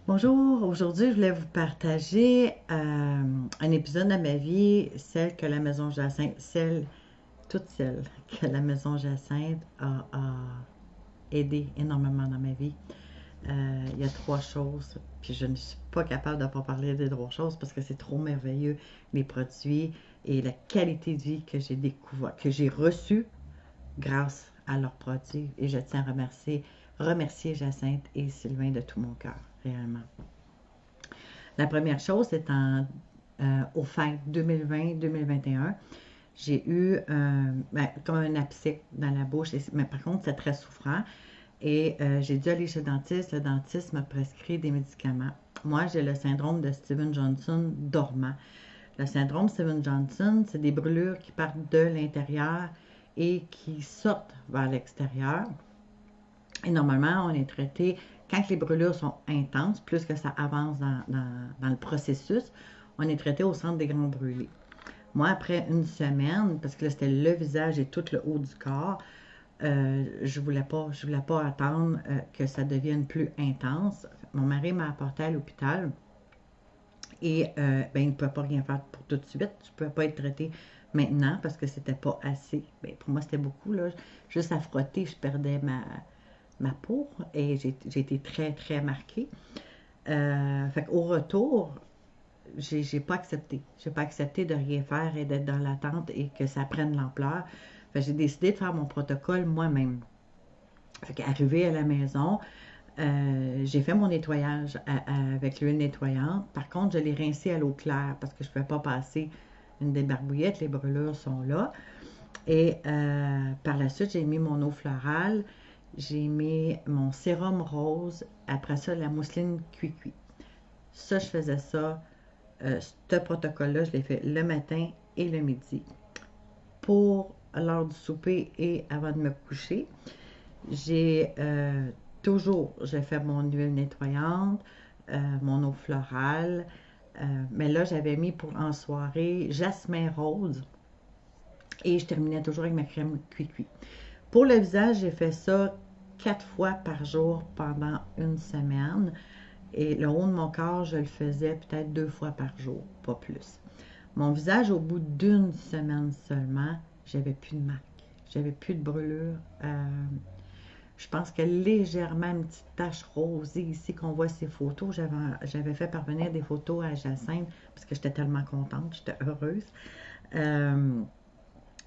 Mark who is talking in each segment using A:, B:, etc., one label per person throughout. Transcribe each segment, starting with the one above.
A: Bonjour, aujourd'hui je voulais vous partager un épisode de ma vie, celle que la maison Jacinthe, toute celle que la maison Jacinthe a aidé énormément dans ma vie. Il y a trois choses, puis je ne suis pas capable de ne pas parler des trois choses parce que c'est trop merveilleux, les produits et la qualité de vie que j'ai découvert, que j'ai reçue grâce à leurs produits. Et je tiens à remercier Jacinthe et Sylvain de tout mon cœur, réellement. La première chose, c'est aux fêtes 2020-2021, j'ai eu comme un abcès dans la bouche, mais par contre, c'est très souffrant. Et j'ai dû aller chez le dentiste. Le dentiste m'a prescrit des médicaments. Moi, j'ai le syndrome de Steven Johnson dormant. Le syndrome Steven Johnson, c'est des brûlures qui partent de l'intérieur et qui sortent vers l'extérieur. Et normalement, on est traité, quand les brûlures sont intenses, plus que ça avance dans le processus, on est traité au centre des grands brûlés. Moi, après une semaine, parce que là, c'était le visage et tout le haut du corps, je voulais pas attendre que ça devienne plus intense. Mon mari m'a apporté à l'hôpital et ben, il ne pouvait pas rien faire pour tout de suite. Je ne pouvais pas être traité maintenant parce que c'était pas assez. Ben, pour moi, c'était beaucoup, là. Juste à frotter, je perdais ma peau et j'ai été très, très marquée. Fait qu'au retour, j'ai pas accepté. J'ai pas accepté de rien faire et d'être dans l'attente et que ça prenne l'ampleur. Fait que j'ai décidé de faire mon protocole moi-même. Fait qu'arrivé à la maison, j'ai fait mon nettoyage avec l'huile nettoyante. Par contre, je l'ai rincé à l'eau claire parce que je ne pouvais pas passer une débarbouillette. Les brûlures sont là. Et par la suite, j'ai mis mon eau florale. J'ai mis mon sérum rose. Après ça, la mousseline cuit-cuit. Ça, je faisais ça. Ce protocole-là, je l'ai fait le matin et le midi. Pour l'heure du souper et avant de me coucher, j'ai j'ai fait mon huile nettoyante, mon eau florale, mais là, j'avais mis pour en soirée jasmin rose et je terminais toujours avec ma crème cuit-cuit. Pour le visage, j'ai fait ça 4 fois par jour pendant une semaine. Et le haut de mon corps, je le faisais peut-être 2 fois par jour, pas plus. Mon visage, au bout d'une semaine seulement, j'avais plus de marque. J'avais plus de brûlure. Je pense que légèrement une petite tache rosée ici qu'on voit ces photos. J'avais fait parvenir des photos à Jacinthe parce que j'étais tellement contente, j'étais heureuse. Euh,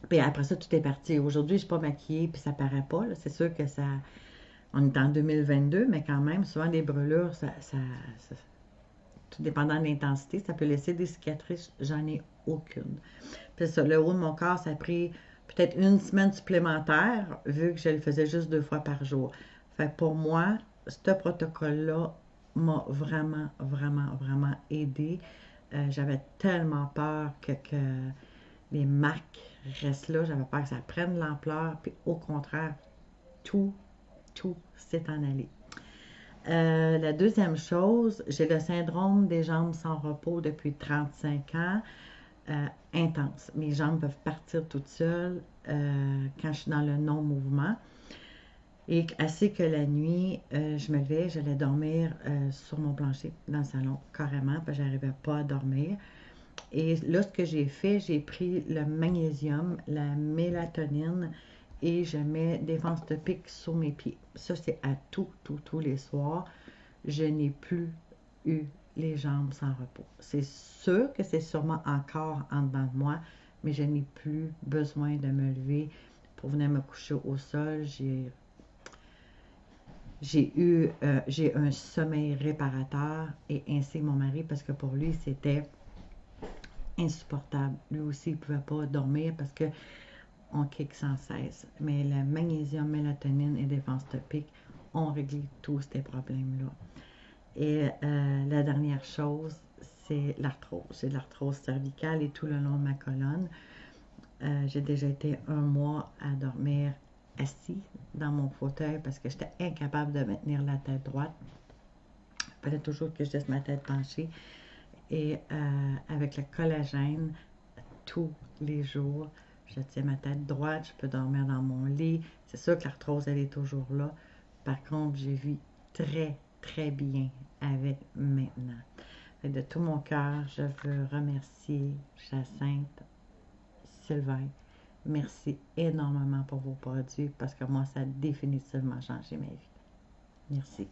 A: Puis après ça, tout est parti. Aujourd'hui, je ne suis pas maquillée, puis ça paraît pas. C'est sûr que ça. On est en 2022, mais quand même, souvent les brûlures, tout dépendant de l'intensité, ça peut laisser des cicatrices. J'en ai aucune. Puis ça, le haut de mon corps, ça a pris peut-être une semaine supplémentaire, vu que je le faisais juste 2 fois par jour. Fait que pour moi, ce protocole-là m'a vraiment, vraiment, vraiment aidé. J'avais tellement peur que les marques restent là. J'avais peur que ça prenne de l'ampleur. Puis au contraire, tout, tout s'est en allé. La deuxième chose, j'ai le syndrome des jambes sans repos depuis 35 ans. Intense. Mes jambes peuvent partir toutes seules quand je suis dans le non-mouvement. Et ainsi que la nuit, je me levais, j'allais dormir sur mon plancher dans le salon, carrément, parce que j'arrivais pas à dormir. Et là, ce que j'ai fait, j'ai pris le magnésium, la mélatonine et je mets des défense de pique sur mes pieds. Ça, c'est à tous les soirs. Je n'ai plus eu les jambes sans repos. C'est sûr que c'est sûrement encore en dedans de moi, mais je n'ai plus besoin de me lever pour venir me coucher au sol. J'ai un sommeil réparateur et ainsi mon mari parce que pour lui c'était insupportable. Lui aussi il ne pouvait pas dormir parce que on kick sans cesse. Mais le magnésium, mélatonine et défense topique ont réglé tous ces problèmes-là. Et la dernière chose, c'est l'arthrose. J'ai de l'arthrose cervicale et tout le long de ma colonne. J'ai déjà été un mois à dormir assis dans mon fauteuil parce que j'étais incapable de maintenir la tête droite. Il fallait toujours que je laisse ma tête penchée. Et avec le collagène, tous les jours, je tiens ma tête droite, je peux dormir dans mon lit. C'est sûr que l'arthrose, elle est toujours là. Par contre, j'ai vu très, très bien avec maintenant. Et de tout mon cœur, je veux remercier Jacinthe, Sylvain. Merci énormément pour vos produits parce que moi, ça a définitivement changé ma vie. Merci.